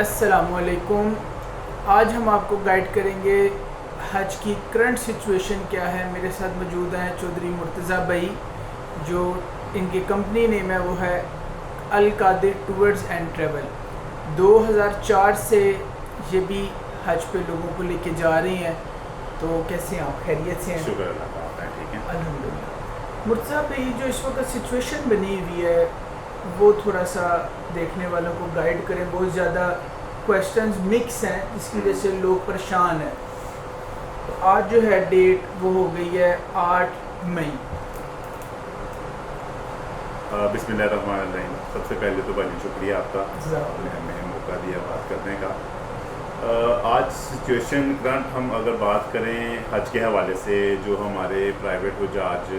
अस्सलामुअलैकुम। आज हम आपको गाइड करेंगे हज की करंट सिचुएशन क्या है। मेरे साथ मौजूद हैं चौधरी मुर्तज़ा भाई, जो इनकी कंपनी नेम है वो है अल कादिर टूर्स एंड ट्रैवल। 2004 से ये भी हज पे लोगों को लेके जा रही हैं। तो कैसे हैं आप? खैरियत से हैं? शुक्र अल्लाह का, आप हैं ठीक हैं? अल्हम्दुलिल्लाह। मुर्तज़ा भाई, जो इस वक्त सिचुएशन बनी हुई है वो थोड़ा सा देखने वालों को गाइड करें। बहुत ज़्यादा क्वेश्चंस मिक्स हैं जिसकी वजह से लोग परेशान हैं। तो आज जो है डेट वो हो गई है 8 मई। बिस्मिल्लाहिर्रहमानिर्रहीम। सबसे पहले तो भाई शुक्रिया आपका, आपने हमें मौका दिया बात करने का। आज सिचुएशन करंट हम अगर बात करें हज के हवाले से, जो हमारे प्राइवेट हुज्जाज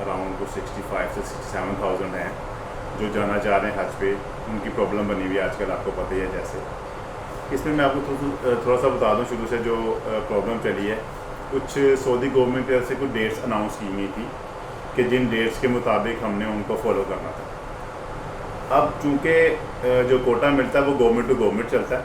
अराउंड 65 से 67,000 हैं जो जाना चाह रहे हैं हज पे, उनकी प्रॉब्लम बनी हुई है आजकल, आपको पता ही है। जैसे इसमें मैं आपको थोड़ा सा बता दूं, शुरू से जो प्रॉब्लम चली है, कुछ सऊदी गवर्नमेंट की तरफ से कुछ डेट्स अनाउंस की गई थी कि जिन डेट्स के मुताबिक हमने उनको फॉलो करना था। अब चूँकि जो कोटा मिलता है वो गवर्नमेंट टू गवर्नमेंट चलता है।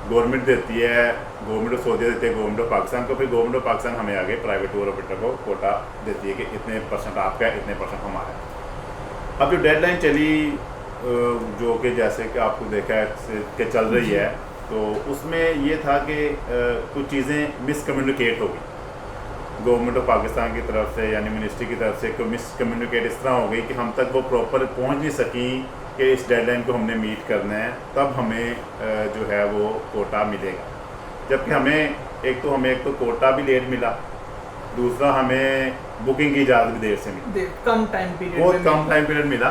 गवर्नमेंट देती है, गवर्नमेंट ऑफ सऊदी देती है गवर्नमेंट ऑफ पाकिस्तान को, फिर गवर्नमेंट ऑफ पाकिस्तान हमें आगे प्राइवेट टूर ऑपरेटर को कोटा देती है कि इतने परसेंट आपका है, इतने परसेंट हमारा है। अब जो डेडलाइन चली, जो कि जैसे कि आपको देखा है कि चल रही है, तो उसमें ये था कि कुछ चीज़ें मिसकम्युनिकेट हो गई गवर्नमेंट ऑफ पाकिस्तान की तरफ से, यानी मिनिस्ट्री की तरफ से। मिसकम्युनिकेट इस तरह हो गई कि हम तक वो प्रॉपर पहुंच नहीं सकी कि इस डेडलाइन को हमने मीट करना है, तब हमें जो है वो कोटा मिलेगा। जबकि हमें एक तो कोटा भी लेट मिला, दूसरा हमें बुकिंग की इजाज़त भी देर से मिली, कम टाइम पीरियड, बहुत कम टाइम पीरियड मिला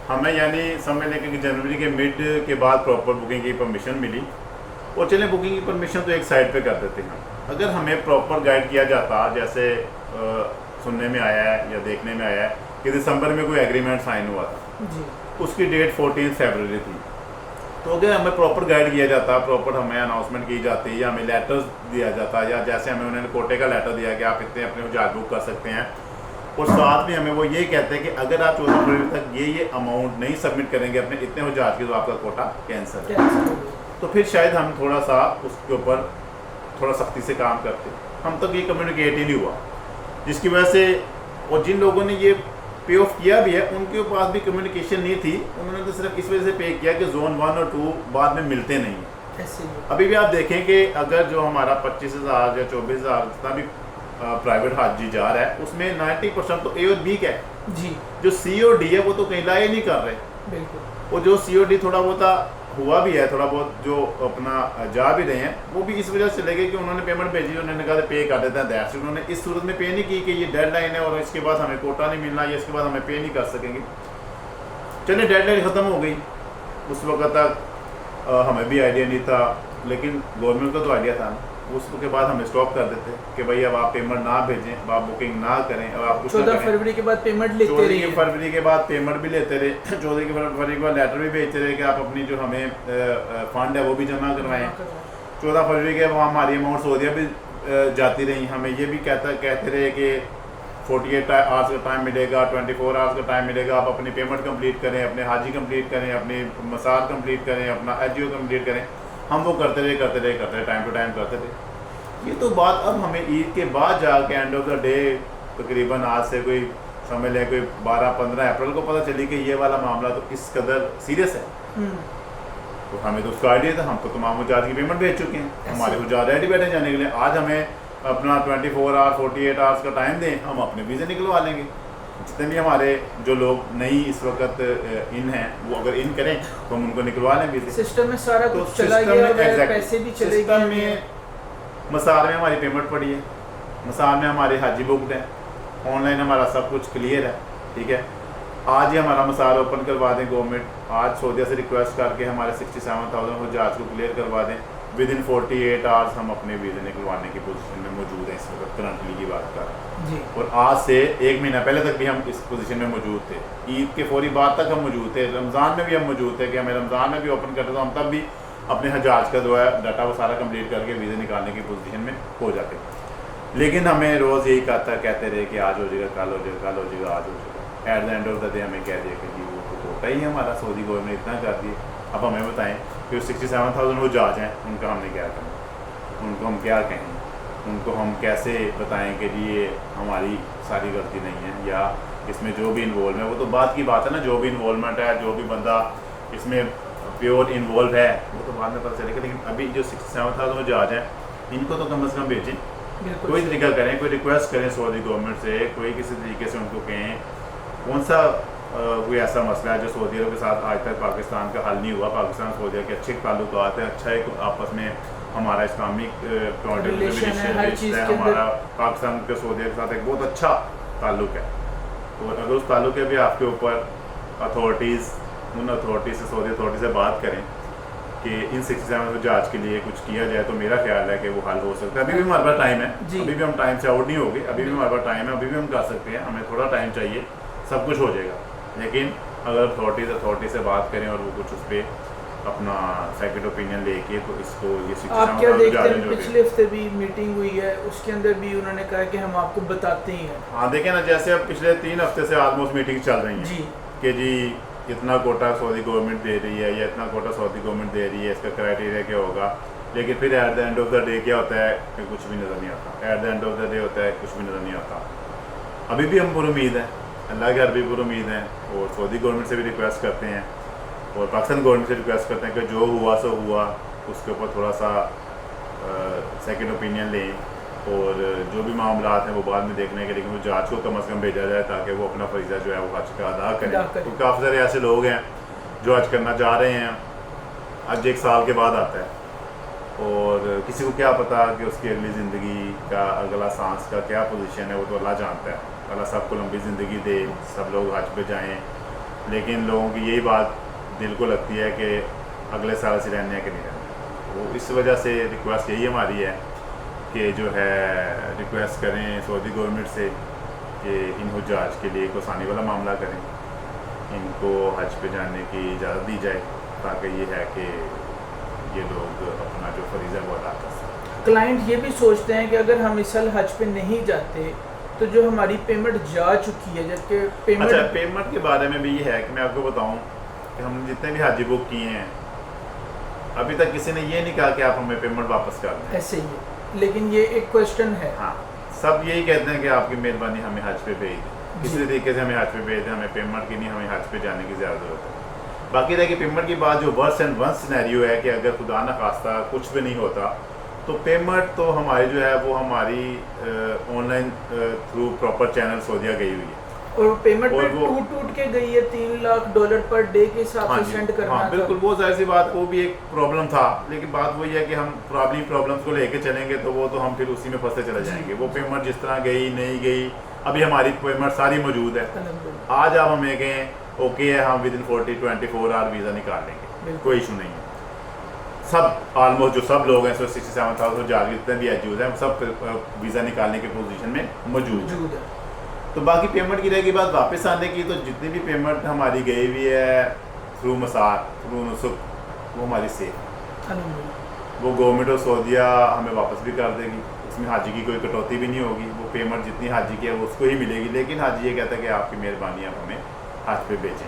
हमें। यानी समझ लें कि जनवरी के मिड के बाद प्रॉपर बुकिंग की परमिशन मिली। और चलें, बुकिंग की परमिशन तो एक साइड पे कर देते हैं। अगर हमें प्रॉपर गाइड किया जाता, जैसे सुनने में आया है या देखने में आया है कि दिसंबर में कोई एग्रीमेंट साइन हुआ था जी, उसकी डेट 14 फरवरी थी, तो अगर हमें प्रॉपर गाइड किया जाता, प्रॉपर हमें अनाउंसमेंट की जाती, या हमें लेटर्स दिया जाता, या जैसे हमें उन्होंने कोटे का लेटर दिया कि आप इतने अपने हुज्जाज बुक कर सकते हैं, और साथ में हमें वो ये कहते हैं कि अगर आप 14 फरवरी तक ये अमाउंट नहीं सबमिट करेंगे अपने इतने हुज्जाज की, तो आपका कोटा कैंसिल है। तो फिर शायद हम थोड़ा सा उसके ऊपर थोड़ा सख्ती से काम करते। हम तक ये कम्युनिकेट ही नहीं हुआ, जिसकी वजह से, और जिन लोगों ने ये पे ऑफ किया भी है उनके पास भी कम्युनिकेशन नहीं थी। उन्होंने तो सिर्फ इस वजह से पे किया कि जोन 1 और 2 बाद में मिलते नहीं हैं। अभी भी आप देखें कि अगर जो हमारा 25,000 या 24,000 जितना भी प्राइवेट हाजी जा रहा है, उसमें 90% तो ए और बी का है जी। जो सी और डी है वो तो कहीं लाए नहीं कर रहे। बिल्कुल। और जो सी और डी थोड़ा बहुत हुआ भी है, थोड़ा बहुत जो अपना जा भी रहे हैं, वो भी इस वजह से लगे कि उन्होंने पेमेंट भेजी, उन्होंने कहा पे कर देते हैं दैट। उन्होंने इस सूरत में पे नहीं की कि ये डेडलाइन है और इसके बाद हमें कोटा नहीं मिलना, या इसके बाद हमें पे नहीं कर सकेंगे। चलिए, डेडलाइन ख़त्म हो गई, उस वक्त तक हमें भी आइडिया नहीं था, लेकिन गवर्नमेंट का तो आइडिया था ना। उसके बाद हमें स्टॉप कर देते कि भाई अब आप पेमेंट ना भेजें, अब आप बुकिंग ना करें, अब आप 14 फरवरी के बाद पेमेंट लेते रहे। 14 फरवरी के बाद पेमेंट भी लेते रहे, 14 फरवरी के बाद लेटर भी भेजते रहे कि आप अपनी जो हमें फंड है वो भी जमा करवाएं। 14 फरवरी के वहाँ हमारी अमाउंट सऊदीया भी जाती रही। हमें ये भी कहते रहे कि 48 आवर्स का टाइम मिलेगा, 24 आवर्स का टाइम मिलेगा, आप अपनी पेमेंट कंप्लीट करें, अपने हाजी कंप्लीट करें, अपनी मसार कंप्लीट करें, अपना एचजीओ कंप्लीट करें। हम वो करते रहे, टाइम टू टाइम करते थे। ये तो बात अब हमें ईद के बाद जाके एंड ऑफ द डे, तकरीबन आज से कोई समझ लें कोई 12-15 अप्रैल को पता चली कि ये वाला मामला तो इस कदर सीरियस है। तो हमें तो उसका आइडिया था, हम तो तमाम हुज्जाज की पेमेंट भेज चुके हैं, हमारे हुज्जाज रेडी बैठे जाने के लिए। आज हमें अपना 24 आवर्स 48 आवर्स का टाइम दें, हम अपने वीज़े निकलवा लेंगे। जितने भी हमारे जो लोग नहीं इस वक्त इन हैं, वो अगर इन करें तो हम उनको निकलवा लें वीज़े। सिस्टम में सारा कुछ चला गया है, पैसे भी चले गए हैं। मसार में हमारी पेमेंट पड़ी है, मसार में हमारे हाजी बुकड है, ऑनलाइन हमारा सब कुछ क्लियर है, ठीक है। आज ही हमारा मसार ओपन करवा दें गवर्नमेंट, आज सऊदीया से रिक्वेस्ट करके हमारे 67,000 हुज्जाज को क्लियर करवा दें। विद इन 48 आवर्स हम अपने वीज़े निकलवाने की पोजीशन में मौजूद हैं इस वक्त, करंटली की बात कर रहे हैं। और आज से 1 महीना पहले तक भी हम इस पोजीशन में मौजूद थे। ईद के फौरी बाद तक हम मौजूद थे, रमज़ान में भी हम मौजूद थे कि हमें रमज़ान में भी ओपन करते तो हम तब भी अपने हज्जाज का जो है डाटा वो सारा कंप्लीट करके वीज़े निकालने की पोजीशन में हो जाते। लेकिन हमें रोज़ यही कहते रहे कि आज हो जाएगा, कल हो जाएगा, कल हो जाएगा, आज हो जाएगा। At the end of the day हमें कह दिया कि जी वो तो कोटा ही हमारा, सऊदी गवर्नमेंट इतना कर दिए। अब हमें बताएं कि 67,000 वो जज हैं, उनका हमने क्या करना, उनको हम क्या कहें, उनको हम कैसे बताएं कि जी ये हमारी सारी गलती नहीं है, या इसमें जो भी इन्वॉल्व है, वो तो बात की बात है ना, जो भी इन्वॉल्वमेंट है, जो भी बंदा इसमें प्योर इन्वॉल्व है वो तो बाद में पता चलेगा। लेकिन अभी जो 67,000 जज हैं इनको तो कम से कम भेजें, कोई तरीका करें, कोई रिक्वेस्ट करें सऊदी गवर्नमेंट से, कोई किसी तरीके से उनको कहें कौन सा कोई ऐसा मसला है जो सऊदी अरब के साथ आज तक पाकिस्तान का हल नहीं हुआ। पाकिस्तान सऊदी के अच्छे ताल्लुकात हैं, अच्छा एक आपस में हमारा इस्लामिक रिलेशन है, हमारा पाकिस्तान के सऊदी के साथ एक बहुत अच्छा ताल्लुक है। और अगर उस ताल्लुक के भी आपके ऊपर अथॉरिटीज़, उन अथॉरिटी से, सऊदी अथॉरिटी से बात करें कि इन 67 जहाज के लिए कुछ किया जाए, तो मेरा ख्याल है कि वो हल हो सकता है। अभी भी हमारे पास टाइम है, अभी भी हम टाइम से आउट नहीं हो गए, अभी भी हमारे पास टाइम है, अभी भी हम कर सकते हैं, हमें थोड़ा टाइम चाहिए, सब कुछ हो जाएगा। लेकिन अगर अथॉरिटी से बात करें और वो कुछ उस पर अपना सेकंड ओपिनियन लेके, तो इसको ये आप क्या देखते हैं, पिछले हफ्ते भी मीटिंग हुई है, उसके अंदर भी उन्होंने कहा कि हम आपको बताते ही हैं। हाँ देखें ना, जैसे अब पिछले 3 हफ्ते से ऑलमोस्ट मीटिंग चल रही है जी कि जी इतना कोटा सऊदी गवर्नमेंट दे रही है, या इतना कोटा सऊदी गवर्नमेंट दे रही है, इसका क्राइटेरिया क्या होगा। लेकिन फिर at the end of the day क्या होता है कि कुछ भी नज़र नहीं आता। At the end of the day होता है कुछ भी नज़र नहीं आता। अभी भी हम पुरुमीद हैं, अल्लाह के अरबी पुरुमीद हैं, और सऊदी गवर्नमेंट से भी रिक्वेस्ट करते हैं और पाकिस्तान गवर्नमेंट से रिक्वेस्ट करते हैं कि जो हुआ सो हुआ, उसके ऊपर थोड़ा सा सेकंड ओपिनियन लें, और जो भी मामलात हैं वो बाद में देखने के, लेकिन वो जांच को कम से कम भेजा जाए ताकि वो अपना फरीज़ा जो है वो हज का अदा करें। तो काफ़ी सारे ऐसे लोग हैं जो हज करना चाह रहे हैं, आज 1 साल के बाद आता है, और किसी को क्या पता कि उसकी अगली ज़िंदगी का अगला सांस का क्या पोजीशन है, वो तो अल्लाह जानता है। अल्लाह सबको लंबी ज़िंदगी दे, सब लोग हज पे जाएँ, लेकिन लोगों की यही बात दिल को लगती है कि अगले साल से रहने के नहीं रहना। तो इस वजह से रिक्वेस्ट यही हमारी है कि जो है रिक्वेस्ट करें सऊदी गवर्नमेंट से कि इन हुज्जाज के लिए एक आसानी वाला मामला करें, इनको हज पे जाने की इजाज़त दी जाए, ताकि ये है कि ये लोग अपना जो फरीज़ा वो अदा कर सकें। क्लाइंट ये भी सोचते हैं कि अगर हम इस साल हज पे नहीं जाते तो जो हमारी पेमेंट जा चुकी है, जबकि पेमेंट अच्छा, पेमेंट के बारे में भी ये है कि मैं आपको बताऊँ कि हमने जितने भी हाजी बुक किए हैं अभी तक किसी ने ये नहीं कहा कि आप हमें पेमेंट वापस कर दें। ऐसे ही है, लेकिन ये एक क्वेश्चन है। हाँ, सब यही कहते हैं कि आपकी मेहरबानी हमें हज पे भेज दें, किसी तरीके से हमें हज पे भेज दें, हमें पेमेंट की नहीं, हमें हज पे जाने की ज़्यादा ज़रूरत है। बाकी रह कि पेमेंट की बात जो वर्स्ट एंड वर्स्ट सिनेरियो है कि अगर खुदा न खास्ता कुछ भी नहीं होता, तो पेमेंट तो हमारी जो है वो हमारी ऑनलाइन थ्रू प्रॉपर चैनल सऊदीया गई हुई है, और पेमेंट में टूट के गई है। $3 लाख पर डे के हिसाब से सेंड करना। हाँ बिल्कुल, वो जाहिर सी बात, वो भी एक प्रॉब्लम था, लेकिन बात वही है कि हम प्रॉब्लम्स को लेके चलेंगे तो वो तो हम फिर उसी में फंसते चले जाएंगे। वो पेमेंट जिस तरह गई नहीं गई, अभी हमारी पेमेंट सारी मौजूद है। आज आप हमें कहें ओके है, हम विद इन 24 आवर वीज़ा निकाल लेंगे, कोई इशू नहीं है। सब ऑलमोस्ट जो सब लोग हैं 67,000 जितने भी एचयूज हैं सब वीज़ा निकालने के पोजीशन में मौजूद है। तो बाकी पेमेंट की रहेगी बात वापस आने की, तो जितनी भी पेमेंट हमारी गई हुई है थ्रू मसार, थ्रू नुसुक, वो हमारी सेफ है। वो गवर्नमेंट ऑफ सऊदीया हमें वापस भी कर देगी, उसमें हाजी की कोई कटौती भी नहीं होगी। वो पेमेंट जितनी हाजी की है वो उसको ही मिलेगी, लेकिन हाजी ये कहता है कि आपकी मेहरबानी, आप हमें हज पे भेजें।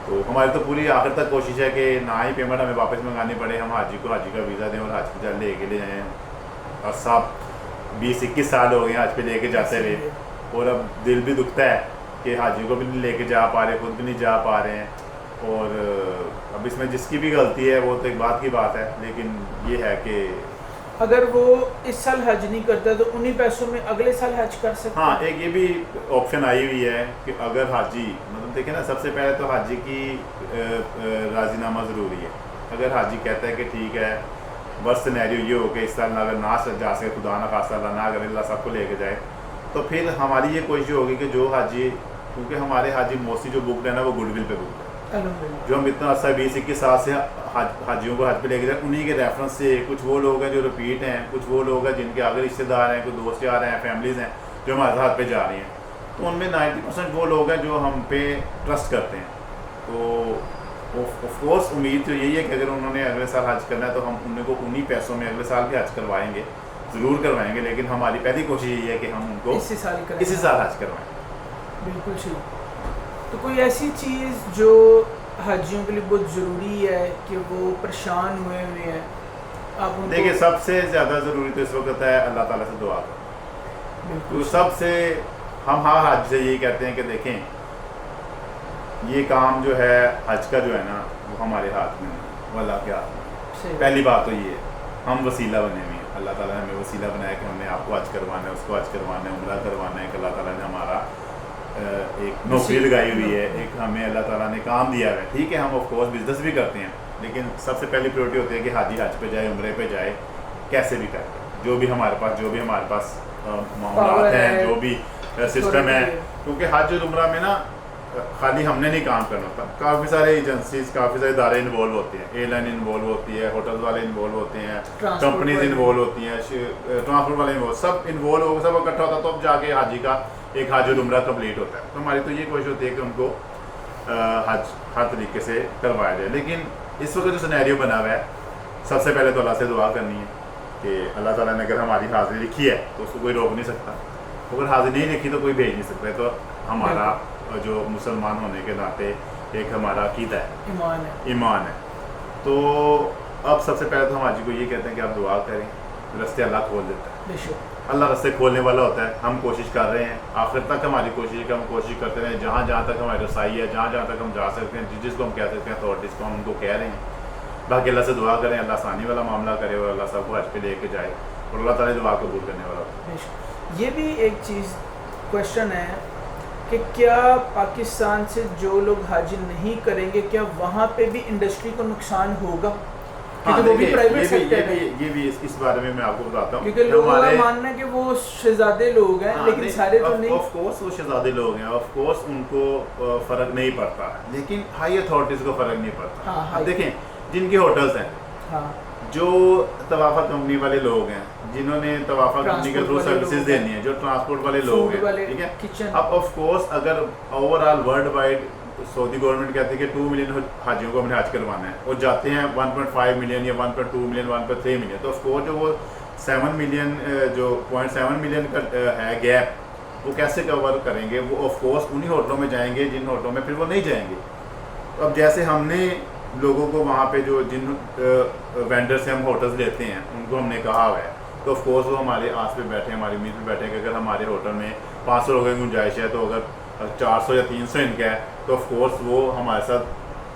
तो हमारी तो पूरी आखिर तक कोशिश है कि ना ही पेमेंट हमें वापस मंगानी पड़े, हम हाजी को हाजी का वीज़ा दें और हज पे ले के ले जाएँ। और सब 20-21 साल हो गए हज पे लेके जाते रहे, और अब दिल भी दुखता है कि हाजी को भी नहीं लेके जा पा रहे, खुद भी नहीं जा पा रहे हैं। और अब इसमें जिसकी भी गलती है वो तो एक बात की बात है, लेकिन ये है कि अगर वो इस साल हज नहीं करता तो उन्हीं पैसों में अगले साल हज कर सकते। हाँ, एक ये भी ऑप्शन आई हुई है कि अगर हाजी, मतलब देखें ना, सबसे पहले तो हाजी की राजीनामा ज़रूरी है। अगर हाजी कहता है कि ठीक है, बस सिनेरियो ये हो कि इस साल अगर ना जा सके, खुदा ना खास्ता ना करे, अल्लाह सबको लेके जाए, तो फिर हमारी ये कोशिश होगी कि जो हाजी, क्योंकि हमारे हाजी मोस्टली जो बुक है ना वो गुडविल पे बुक है, जो हम इतना अर्सा 20-21 साल से हाजियों को हज पे लेके जाए, उन्हीं के रेफरेंस से। कुछ वो लोग हैं जो रिपीट हैं, कुछ वो लोग हैं जिनके आगे रिश्तेदार हैं, कुछ दोस्त जा रहे हैं, फैमिलीज़ हैं जो हमारे साथ पे जा रही हैं। तो उनमें 90% वो लोग हैं जो हम पे ट्रस्ट करते हैं। तो ऑफकोर्स उम्मीद तो यही है कि अगर उन्होंने अगले साल हज करना है तो हम उनको उन्हीं पैसों में अगले साल भी हज करवाएंगे, ज़रूर करवाएंगे। लेकिन हमारी पहली कोशिश यही है कि हम उनको इसी साल हज करवाएँ। बिल्कुल सही। तो कोई ऐसी चीज़ जो हाजियों के लिए बहुत ज़रूरी है कि वो परेशान हुए हैं, आप उनको देखिए सबसे ज़्यादा ज़रूरी तो इस वक्त है अल्लाह ताला से दुआ करो। बिल्कुल तो सबसे हम हाँ हज से यही कहते हैं कि देखें ये काम जो है हज का जो है ना वो हमारे हाथ में है, वो अल्लाह के हाथ में है। सही पहली बात तो ये है हम वसीला बने हुए हैं, अल्लाह ताला ने हमें वसीला बनाया कि हमने आपको हज करवाना है, उसको हज करवाना है, उम्रा करवाना है कि अल्लाह ताला ने हमारा एक नौकरी लगाई हुई है, एक हमें अल्लाह ताला ने काम दिया है। ठीक है हम ऑफ कोर्स बिजनेस भी करते हैं, लेकिन सबसे पहली प्रायोरिटी होती है कि हाजी हज पे जाए, उम्रे पे जाए, कैसे भी करके जो भी हमारे पास मामलात हैं, जो भी सिस्टम है। क्योंकि हज और उम्रा में ना खाली हमने नहीं काम करना होता, काफ़ी सारे एजेंसीज, काफ़ी सारे इदारे इन्वॉल्व होते हैं, एयरलाइन इन्वॉल्व होती है, होटल वाले इन्वॉल्व होते हैं, कंपनीज इन्वॉल्व होती हैं, ट्रांसपोर्ट वाले इन्वॉल्व, सब इन्वॉल्व होकर सब इकट्ठा होता है, तो अब जाके हाजी का एक हज और उम्रा कंप्लीट होता है। तो हमारी तो ये कोशिश होती है कि उनको हज हर तरीके से करवाया जाए। लेकिन इस वक्त जो सिनेरियो बना हुआ है, सबसे पहले तो अल्लाह से दुआ करनी है कि अल्लाह ताला ने अगर हमारी हाज़िरी लिखी है तो उसको कोई रोक नहीं सकता, अगर हाज़िरी नहीं लिखी तो कोई भेज नहीं सकता। तो हमारा जो मुसलमान होने के नाते एक हमारा अक़ीदा है, ईमान है। तो अब सबसे पहले तो हम हाजी को ये कहते हैं कि आप दुआ करें, रास्ते अल्लाह खोल देता है, अल्लाह रास्ते खोलने वाला होता है। हम कोशिश कर रहे हैं, आखिर तक हमारी कोशिश है कि हम कोशिश करते रहें, जहाँ जहाँ तक हमारी रसाई है, जहाँ जहाँ तक हम जा सकते हैं, जिसको हम कह सकते हैं अथॉरिटीज़ को हम उनको कह रहे हैं। बाकी अल्लाह से दुआ करें, अल्लाह आसानी वाला मामला करे और अल्लाह सबको हज पे लेके जाए और अल्लाह ताला दुआ कबूल करने वाला होता है। ये भी एक चीज़ क्वेश्चन है कि क्या पाकिस्तान से जो लोग हाजी नहीं करेंगे, क्या वहाँ पे भी इंडस्ट्री को नुकसान होगा? हाँ, वो भी प्राइवेट सेक्टर है। ये भी इस बारे में मैं आपको बताता हूँ, क्योंकि लोगों का मानना है कि वो शहजादे लोग हैं, लेकिन सारे तो नहीं। ऑफ कोर्स वो शहजादे लोग हैं, ऑफ कोर्स उनको फ़र्क नहीं पड़ता, लेकिन हाई अथॉरिटीज़ को फ़र्क नहीं पड़ता। हाँ, देखें जिनके होटल्स हैं, हाँ, जो तवाफ़ा कंपनी वाले लोग हैं, जिन्होंने तवाफ़ा कंपनी के थ्रू सर्विसेज देनी है, जो ट्रांसपोर्ट वाले लोग हैं, ठीक है। अब ऑफ कोर्स अगर overall world wide Saudi government कहती है कि 2 मिलियन हाजियों को हमने हज करवाना है और जाते हैं 1.5 मिलियन या 1.2 मिलियन, 1.3 मिलियन, तो ऑफ कोर्स जो वो 7 मिलियन जो 0.7 मिलियन का है गैप, वो कैसे कवर करेंगे? वो ऑफ कोर्स उन्हीं होटलों में जाएंगे जिन होटलों में फिर वो नहीं जाएंगे। तो अब जैसे हमने लोगों को वहाँ पे जो जिन वेंडर से हम होटल्स लेते हैं उनको हमने कहा हुआ है, तो ऑफ कोर्स वो हमारे आस पे बैठे, हमारी उम्मीद पे बैठे कि अगर हमारे होटल में 500 लोगों की गुंजाइश है, तो अगर 400 या 300 इनका है, तो ऑफ कोर्स वो हमारे साथ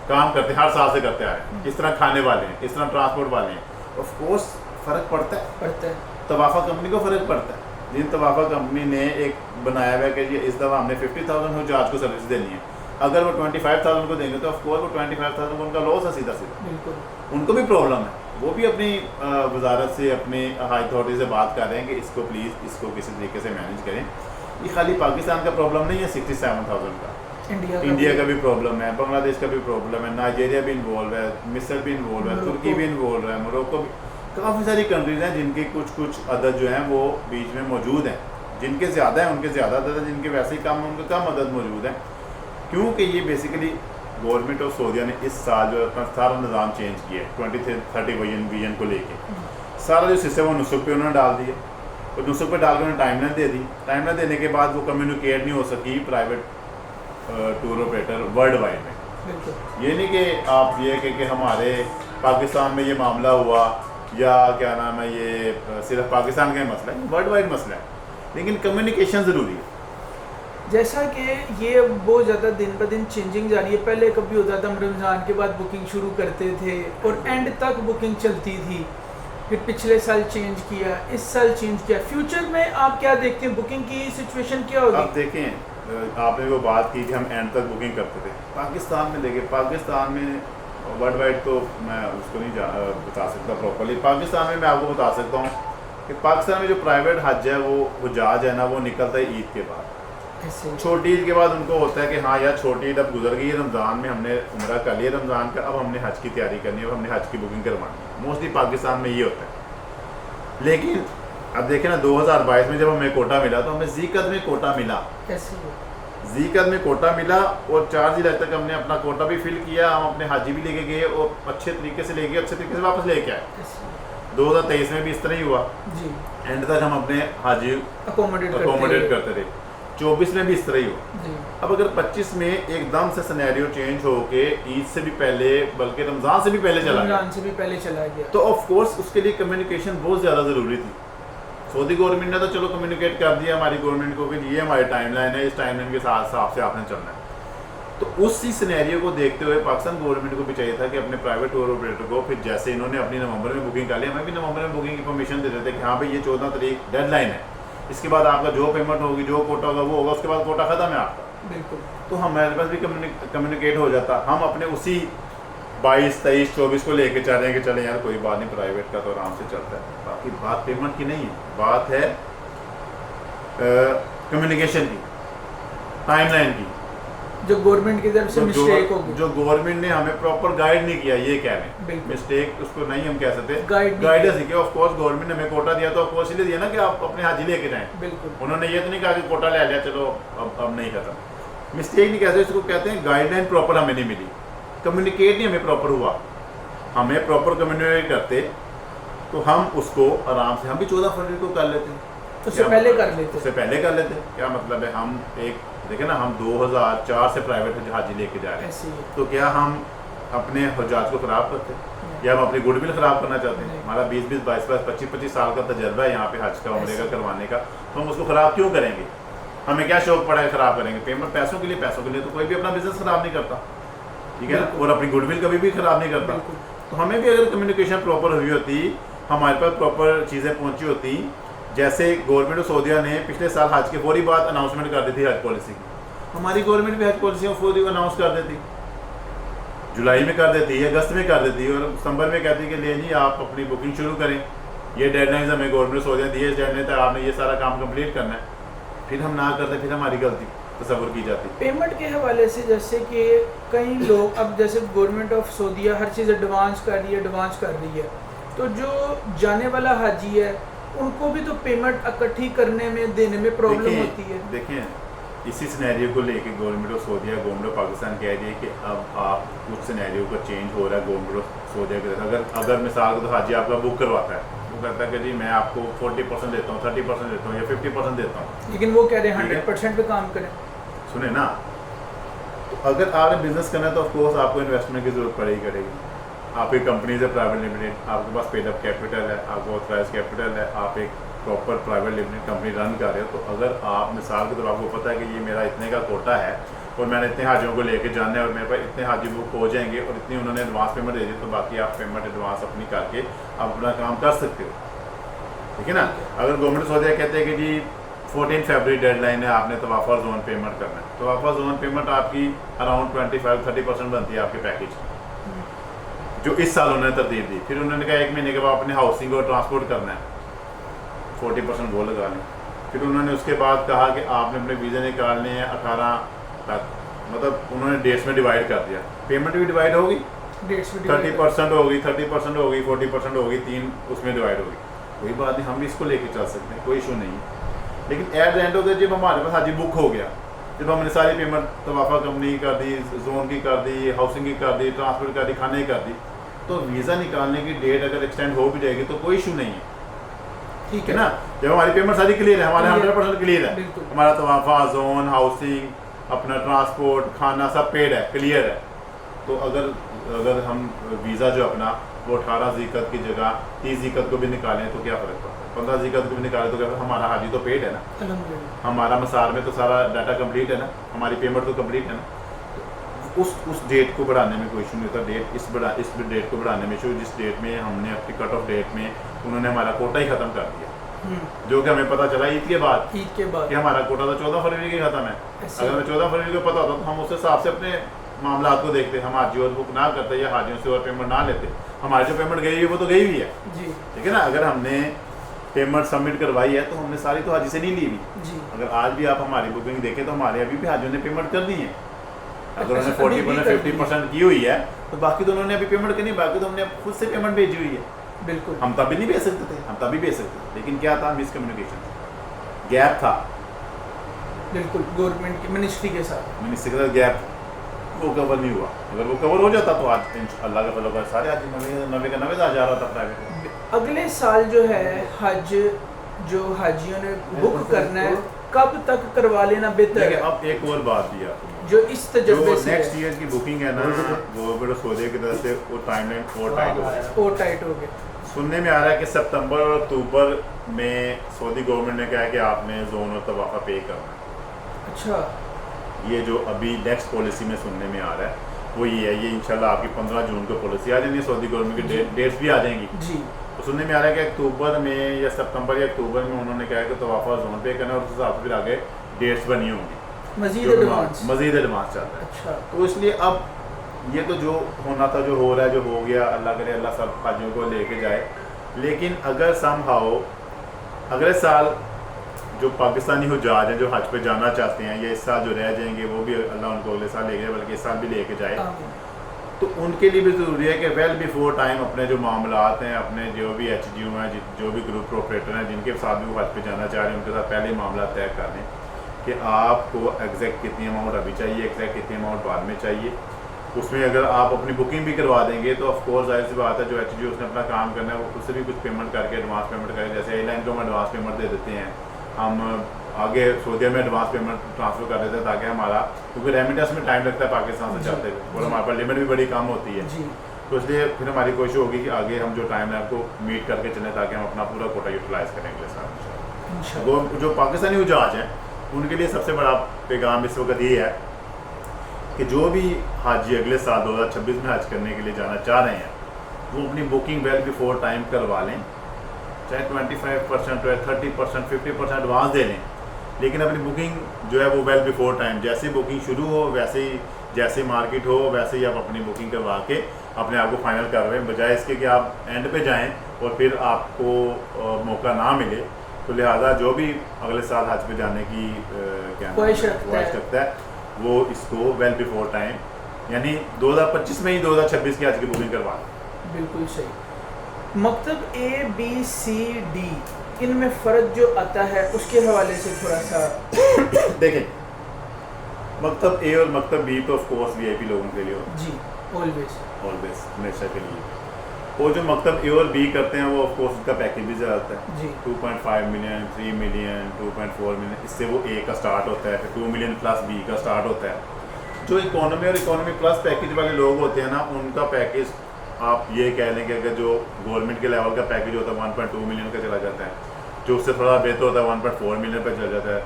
काम करते हैं, हर साल से करते आ रहे हैं। इस तरह खाने वाले हैं, इस तरह ट्रांसपोर्ट वाले हैं, ऑफ कोर्स फ़र्क पड़ता है। तवाफ़ा कंपनी को फ़र्क पड़ता है। जिन तवाफ़ा कंपनी ने एक बनाया हुआ है कि इस दफ़ा हमने 50,000 हो जहाज को सर्विस देनी है, अगर वो 25,000 को देंगे तो ऑफ कोर्स वो 25,000 को उनका लॉस है सीधा सीधा, उनको भी प्रॉब्लम है। वो भी अपनी वजारत से, अपनी हाई अथॉरिटी से बात कर रहे हैं कि इसको प्लीज़ इसको किसी तरीके से मैनेज करें। ये खाली पाकिस्तान का प्रॉब्लम नहीं है 67,000 का, इंडिया का भी प्रॉब्लम है, बांग्लादेश का भी प्रॉब्लम है, नाइजीरिया भी इन्वॉल्व है, मिस्र भी इन्वॉल्व है, तुर्की भी इन्वॉल्व है, मोरक्को भी, काफ़ी सारी कंट्रीज़ हैं जिनके कुछ अदद जो हैं वो बीच में मौजूद हैं, जिनके ज़्यादा हैं उनके ज़्यादा अदद है, जिनके वैसे ही कम है उनके कम अदद मौजूद हैं। क्योंकि ये बेसिकली गवर्नमेंट ऑफ सऊदीया ने इस साल जो अपना सारा निज़ाम चेंज किया है 2030 विजन को लेके, सारा जो सिस्टम वो नुस्ख पे उन्होंने डाल दिया, और नुस्ख पे डाल के उन्होंने टाइमलाइन दे दी। टाइमलाइन देने के बाद वो कम्युनिकेट नहीं हो सकी private tour operator world wide में। ये नहीं कि आप ये कि हमारे पाकिस्तान में ये मामला हुआ या क्या नाम है, ये सिर्फ पाकिस्तान का ही मसला है, वर्ल्ड वाइड मसला है, लेकिन कम्युनिकेशन ज़रूरी है। जैसा कि ये बहुत ज़्यादा दिन ब दिन चेंजिंग जा रही है। पहले कभी होता था हम रमज़ान के बाद बुकिंग शुरू करते थे और एंड तक बुकिंग चलती थी, फिर पिछले साल चेंज किया, इस साल चेंज किया। फ्यूचर में आप क्या देखते हैं, बुकिंग की सिचुएशन क्या होगी? आप देखें, आपने वो बात की कि हम एंड तक बुकिंग करते थे पाकिस्तान में। देखिए पाकिस्तान में वर्ल्ड वाइड तो मैं उसको नहीं बता सकता प्रॉपरली, पाकिस्तान में मैं आपको बता सकता हूँ कि पाकिस्तान में जो प्राइवेट हज है वो जहाज है ना, वो निकलता है ईद के बाद। छोटी ईद के बाद उनको होता है कि हाँ यार छोटी ईद अब गुजर गई है, रमज़ान में हमने उम्रा कर लिया रमज़ान का, अब हमने हज की तैयारी करनी है, अब हमने हज की बुकिंग करवानी है। मोस्टली पाकिस्तान में ये होता है। लेकिन अब देखें ना 2022 में जब हमें कोटा मिला तो हमें ज़ीक़त में कोटा मिला, ज़ीक़त में कोटा मिला और 4 ज़िले तक हमने अपना कोटा भी फिल किया, हम अपने हाजी भी लेके गए और अच्छे तरीके से ले गए, अच्छे तरीके से वापस लेके आए। 2023 में भी इस तरह ही हुआ जी। एंड तक हम अपने हाजी अकोमोडेट करते थे। 24 में भी इस तरह ही हो। जी। अब अगर 25 में एकदम से सिनेरियो चेंज हो के ईद से भी पहले बल्कि रमज़ान से भी पहले चला गया, रमज़ान से भी पहले चला गया, तो ऑफ कोर्स उसके लिए कम्युनिकेशन बहुत ज़्यादा ज़रूरी थी। सऊदी गवर्नमेंट ने तो चलो कम्युनिकेट कर दिया हमारी गवर्नमेंट को कि ये हमारी टाइमलाइन है, इस टाइमलाइन के साथ हिसाब से आपने चलना है। तो उसी सिनेरियो को देखते हुए पाकिस्तान गवर्नमेंट को भी चाहिए था कि अपने प्राइवेट टूर ऑपरेटर को, फिर जैसे इन्होंने अपनी नवंबर में बुकिंग कर ली, हमें भी नवंबर में बुकिंग की परमिशन दे देते कि हाँ भाई ये 14 तारीख डेडलाइन है, इसके बाद आपका जो पेमेंट होगी, जो कोटा होगा वो होगा, उसके बाद कोटा खत्म है आपका। बिल्कुल। तो हमारे पास भी कम्युनिकेट हो जाता, हम अपने उसी 22, 23, 24 को लेके चल रहे हैं कि चले यार कोई बात नहीं, प्राइवेट का तो आराम से चलता है। बाकी बात पेमेंट की नहीं है, बात है कम्युनिकेशन की, टाइमलाइन की, जो गवर्नमेंट की तरफ से मिस्टेक होगी, जो गवर्नमेंट ने हमें प्रॉपर गाइड नहीं किया, ये कह रहे हैं। बिल्कुल। मिस्टेक उसको नहीं हम कह सकते, guidance he of course government ने हमें कोटा दिया तो ऑफ कोर्स इसलिए दिया ना कि आप अपने हाजी लेके जाएं। बिल्कुल। उन्होंने ये तो नहीं कहा कि कोटा ले लिया चलो अब नहीं खत्म। मिस्टेक नहीं कहते, इसको कहते हैं गाइडलाइन प्रॉपर हमें नहीं मिली, कम्युनिकेट नहीं हमें प्रॉपर हुआ। हमें प्रॉपर कम्युनिकेट करते तो हम उसको आराम से, हम भी 14 फरवरी को कर लेते, उससे पहले कर लेते, उससे पहले कर लेते। क्या मतलब है, हम एक देखें ना, हम 2004 से प्राइवेट हाजी लेके जा रहे हैं, तो क्या हम अपने हजाज को ख़राब करते हैं या हम अपनी गुडविल ख़राब करना चाहते हैं? हमारा 20-20, 22-22, 25-25 साल का तजर्बा है यहाँ पे हज का, उम्रे का करवाने का, तो हम उसको ख़राब क्यों करेंगे? हमें क्या शौक पड़ा है ख़राब करेंगे? पेमेंट पैसों के लिए तो कोई भी अपना बिजनेस ख़राब नहीं करता, ठीक है ना, और अपनी गुडविल कभी भी ख़राब नहीं करता। तो हमें भी अगर कम्युनिकेशन प्रॉपर हुई होती, हमारे पास प्रॉपर चीज़ें पहुँची होती, जैसे गवर्नमेंट ऑफ सऊदीया ने पिछले साल हज के फौरी बाद अनाउंसमेंट कर दी थी हज पॉलिसी की, हमारी गवर्नमेंट भी हज पॉलिसी फौरी अनाउंस कर देती, जुलाई में कर देती, अगस्त में कर देती, और सितंबर में कहती कि ले जी आप अपनी बुकिंग शुरू करें, ये डेडलाइन हमें गवर्नमेंट ऑफ सऊदीया दी है, इस डेडलाइन तक आपने ये सारा काम कंप्लीट करना है। फिर हम ना करते, फिर हमारी गलती तस्वर की जाती। पेमेंट के हवाले से जैसे कि कई लोग, अब जैसे गवर्नमेंट ऑफ सऊदीया हर चीज़ एडवांस कर रही है, तो जो जाने वाला हाजी है उनको भी तो पेमेंट इकट्ठी करने में, देने में प्रॉब्लम होती है। देखिए इसी सिनेरियो को लेके government of Saudia, government of Pakistan कह रही है कि अब आप कुछ सिनेरियो का चेंज हो रहा है गवर्नमेंट ऑफ सऊदीया के तरफ। अगर मिसाल तो हाजी आपका बुक करवाता है, वो कहता है कि जी मैं आपको 40% देता हूँ, 30% देता हूँ या 50% देता हूँ, लेकिन वो कह रहे हैं 100% पे काम करें। सुने ना, तो अगर आपने बिजनेस करना है तो ऑफकोर्स आपको इन्वेस्टमेंट की जरूरत पड़ेगी। आपकी कंपनीज है प्राइवेट लिमिटेड, आपके पास पेड अप कैपिटल है, आपको ऑथराइज कैपिटल है, आप एक proper private limited company run कर रहे हो। तो अगर आप मिसाल के तौर पर आपको पता है कि ये मेरा इतने का कोटा है और मैंने इतने हाजियों को लेके जाना है और मेरे पास इतने हाजी बुक हो जाएंगे और इतनी उन्होंने एडवांस पेमेंट दे दी, तो बाकी आप पेमेंट एडवांस अपनी करके आप अपना काम कर सकते हो, ठीक है ना। अगर गवर्नमेंट सऊदीया कहते हैं कि जी 14 फरवरी डेडलाइन है, आपने तवाफ़ा जोन पेमेंट करना है, तवाफ़ा जोन पेमेंट आपकी अराउंड 25-30% बनती है आपके पैकेज, जो इस साल उन्होंने तरतीब दी। फिर उन्होंने कहा 1 महीने के बाद अपने हाउसिंग और ट्रांसपोर्ट करना है, 40% वो लगा लें। फिर उन्होंने उसके बाद कहा कि आपने अपने वीज़े निकालने हैं 18 तक, मतलब उन्होंने डेट्स में डिवाइड कर दिया, पेमेंट भी डिवाइड होगी, 30% होगी, 30% होगी, 40% होगी, 3 उसमें डिवाइड होगी। कोई बात नहीं, हम भी इसको लेके चल सकते हैं, कोई इशू नहीं है। लेकिन at the end of the जब हमारे पास हाजी बुक हो गया, जब हमने सारी पेमेंट तवाफ़ा कंपनी कर दी, जोन की कर दी, हाउसिंग की कर दी, ट्रांसपोर्ट कर दी, खाने की कर दी, तो वीज़ा निकालने की डेट अगर एक्सटेंड हो भी जाएगी तो कोई इशू नहीं है, ठीक है ना। जब हमारी पेमेंट सारी क्लियर है, हमारे 100% क्लियर है, हमारा तवाफ़ा, जोन, हाउसिंग, अपना ट्रांसपोर्ट, खाना सब पेड है, क्लियर है, तो अगर हम वीज़ा जो अपना वो 18 ज़िकत की जगह 30 ज़िकत को भी निकालें तो क्या फ़र्क पड़ता है, 15 ज़िकत को भी निकालें तो क्या, हमारा हाजी तो पेड है ना, हमारा मसार में तो सारा डाटा कंप्लीट है ना, हमारी पेमेंट तो कंप्लीट है ना। तो उस डेट को बढ़ाने में कोई इशू नहीं होता, इस डेट को बढ़ाने में इशू, जिस डेट में हमने अपनी कट ऑफ डेट में उन्होंने हमारा कोटा ही ख़त्म कर दिया, जो कि हमें पता चला ईद के बाद कि हमारा कोटा तो 14 फरवरी के ख़त्म है। अगर हमें 14 फरवरी को पता होता तो हम उस हिसाब से अपने मामला को देखते, हम हाजी और बुक ना करते या हाजियों से और पेमेंट ना लेते, हमारी जो पेमेंट गई है वो तो गई हुई है जी, ठीक है ना। अगर हमने पेमेंट सबमिट करवाई है तो हमने सारी तो हाजी से नहीं ली हुई। अगर आज भी आप हमारी बुकिंग देखें तो हमारे अभी भी हाजियों ने पेमेंट कर दी है। अगर उन्होंने 40% 50% की हुई है तो बाकी तो उन्होंने अभी पेमेंट करनी, बाकी तो हमने खुद से पेमेंट भेजी हुई है। बिल्कुल, हम तभी नहीं भेज सकते थे, हम तभी भेज सकते थे, लेकिन क्या था, मिसकम्युनिकेशन, गैप था, बिल्कुल गवर्नमेंट की मिनिस्ट्री के साथ गैप, वो कवर नहीं हुआ। अगर वो कवर हो जाता तो आज अल्लाह का फजल सारे आज 90 जा रहा था प्राइवेट। अगले साल जो है हज, जो हाजियों ने बुक करना है कब तक करवा लेना बेहतर है? अब एक और बात भी आपको, जो इस तजुर्बे से नेक्स्ट ईयर की बुकिंग है ना, गवर्नमेंट ऑफ सऊदी की तरफ से वो टाइमलाइन और टाइट हो गया। सुनने में आ रहा है कि सितंबर और अक्टूबर में सऊदी गवर्नमेंट ने कहा है कि आपने जोन और तवाफ़ा पे करना है। अच्छा, ये जो अभी नेक्स्ट पॉलिसी में सुनने में आ रहा है वो ये है, ये इंशाल्लाह आपकी 15 जून को पॉलिसी आ जाएगी, सऊदी गवर्नमेंट की डेट्स भी आ जाएंगी जी। तो सुनने में आ रहा है कि अक्टूबर में या सितंबर या अक्टूबर में उन्होंने कहा कि तवाफ़ा जोन पे करना है और उस हिसाब से फिर आगे डेट्स बनी होंगी, मज़ीद एडवांस चल रहा है। अच्छा, तो इसलिए अब ये तो जो होना था जो हो रहा है, जो हो गया, अल्लाह करे अल्लाह सब हाजियों को लेके जाए। लेकिन अगर समहाउ अगले साल जो पाकिस्तानी हुज्जाज हैं जो हज पे जाना चाहते हैं या इस साल जो रह जाएंगे वो भी अल्लाह उनको अगले साल ले जाए, बल्कि इस साल भी लेके जाए, तो उनके लिए भी ज़रूरी है कि वेल बिफोर टाइम अपने जो मामलात हैं, अपने जो भी HGU हैं, जो भी ग्रुप ऑपरेटर हैं जिनके साथ भी वो हज पे जाना चाह रहे हैं, उनके साथ पहले मामला तय कर लें कि आपको एग्जैक्ट कितनी अमाउंट अभी चाहिए, एग्जैक्ट कितनी अमाउंट बाद में चाहिए। उसमें अगर आप अपनी बुकिंग भी करवा देंगे तो ऑफकोर्स जाहिर सी बात है जो HGU उसने अपना काम करना है वो उससे भी कुछ पेमेंट करके एडवांस पेमेंट करें, जैसे एयरलाइन को हम एडवांस पेमेंट दे देते हैं, हम आगे सऊदी में एडवांस पेमेंट ट्रांसफ़र कर देते हैं ताकि हमारा, क्योंकि रेमिटेंस में टाइम लगता है पाकिस्तान से चलते हुए और हमारे पास लिमिट भी बड़ी कम होती है, तो इसलिए फिर हमारी कोशिश होगी कि आगे हम जो टाइम है आपको मीट करके चलें ताकि हम अपना पूरा कोटा यूटिलाइज़ करें अगले साल। वो जो पाकिस्तानी जहाज हैं उनके लिए सबसे बड़ा पैगाम इस वक्त ये है कि जो भी हाजी अगले साल 2026 में हज करने के लिए जाना चाह रहे हैं वो अपनी बुकिंग वेल बिफोर टाइम करवा लें, चाहे 25% 30% 50% एडवांस दे लें, लेकिन अपनी बुकिंग जो है वो वेल बिफोर टाइम, जैसे बुकिंग शुरू हो वैसे ही, जैसे मार्केट हो वैसे ही आप अपनी बुकिंग करवा के अपने आप को फाइनल कर रहे हैं, बजाय इसके कि आप एंड पे जाएं और फिर आपको मौका ना मिले। तो लिहाजा जो भी अगले साल हज पे जाने की ख्वाहिश रखता है वो इसको वेल बिफोर टाइम, यानी 2025 में ही 2026 की हज की बुकिंग करवा। बिल्कुल सही। मकतब ABCD इनमें फ़र्क जो आता है उसके हवाले से थोड़ा सा देखें। मकतब A और मकतब B तो ऑफ कोर्स VIP लोगों के लिए हो जी, ऑलवेज हमेशा के लिए। वो जो मकतब A और B करते हैं वो ऑफ कोर्स उसका पैकेज भी ज़्यादा होता है जी, 2.5 मिलियन 3 मिलियन 2.4 मिलियन, इससे वो A का स्टार्ट होता है, फिर 2 मिलियन प्लस B का स्टार्ट होता है। जो इकोनॉमी और इकोनॉमी प्लस पैकेज वाले लोग होते हैं ना, उनका पैकेज आप ये कह लें कि अगर जो गवर्नमेंट के लेवल का पैकेज होता है 1.2 मिलियन का चला जाता है, जो उससे थोड़ा बेहतर होता है 1.4 मिलियन पर चला जाता है।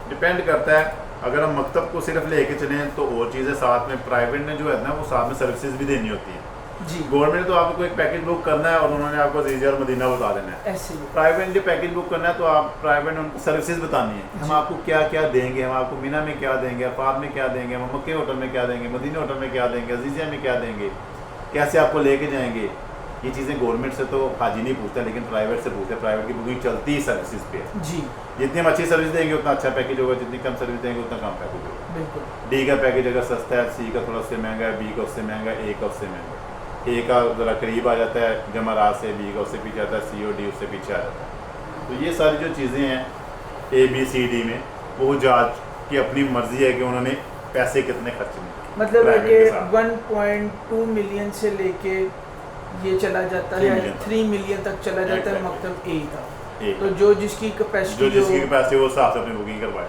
डिपेंड करता है, अगर हम मकतब को सिर्फ लेके चलें तो और चीज़ें साथ में प्राइवेट ने जो है ना वो साथ में सर्विसेज भी देनी होती है जी। गवर्नमेंट तो आपको एक पैकेज बुक करना है और उन्होंने आपको जीजा और मदीना बता देना है, ऐसे प्राइवेट जो पैकेज बुक करना है तो आप प्राइवेट ने उनको सर्विसेज बतानी है, हम आपको क्या क्या देंगे, हम आपको मीना में क्या देंगे, अफाद में क्या देंगे, हम मक्के होटल में क्या देंगे, मदीना होटल में क्या देंगे, अजीजिया में क्या देंगे, कैसे आपको लेके जाएंगे। ये चीज़ें गवर्नमेंट से तो हाजी नहीं पूछता, लेकिन प्राइवेट से पूछते हैं। प्राइवेट की बुकिंग चलती है सर्विसेज पे जी, जितनी हम अच्छी सर्विस देंगे उतना अच्छा पैकेज होगा, जितनी कम सर्विस देंगे उतना कम पैकेज होगा। बिल्कुल। डी का पैकेज अगर सस्ता है, सी का थोड़ा उससे महंगा है, बी का उससे महंगा है, ए का उससे महंगा है। ए का ज़रा करीब आ जाता है जमरात से, बी का उससे पीछे आता है, सी और डी उससे पीछे आ जाता है। तो ये सारी जो चीज़ें हैं ABCD में, वो जहाज की अपनी मर्जी है कि उन्होंने पैसे कितने खर्चने, मतलब है कि 1.2 मिलियन से लेके ये चला जाता है 3 मिलियन तक चला जाता है मकतब A का। तो जो जिसकी कैपेसिटी वो हिसाब से अपनी बुकिंग करवाए।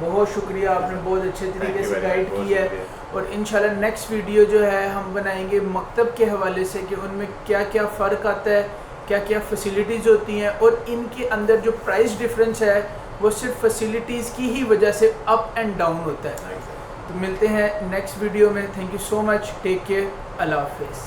बहुत शुक्रिया, आपने बहुत अच्छे तरीके से गाइड की है और इंशाल्लाह नेक्स्ट वीडियो जो है हम बनाएंगे मकतब के हवाले से कि उनमें क्या क्या फ़र्क आता है, क्या क्या फैसिलिटीज़ होती हैं और इनके अंदर जो प्राइस डिफरेंस है वो सिर्फ फैसिलिटीज़ की ही वजह से अप एंड डाउन होता है। तो मिलते हैं नेक्स्ट वीडियो में। Thank you so much, take care, अल्लाह हाफ़िज़।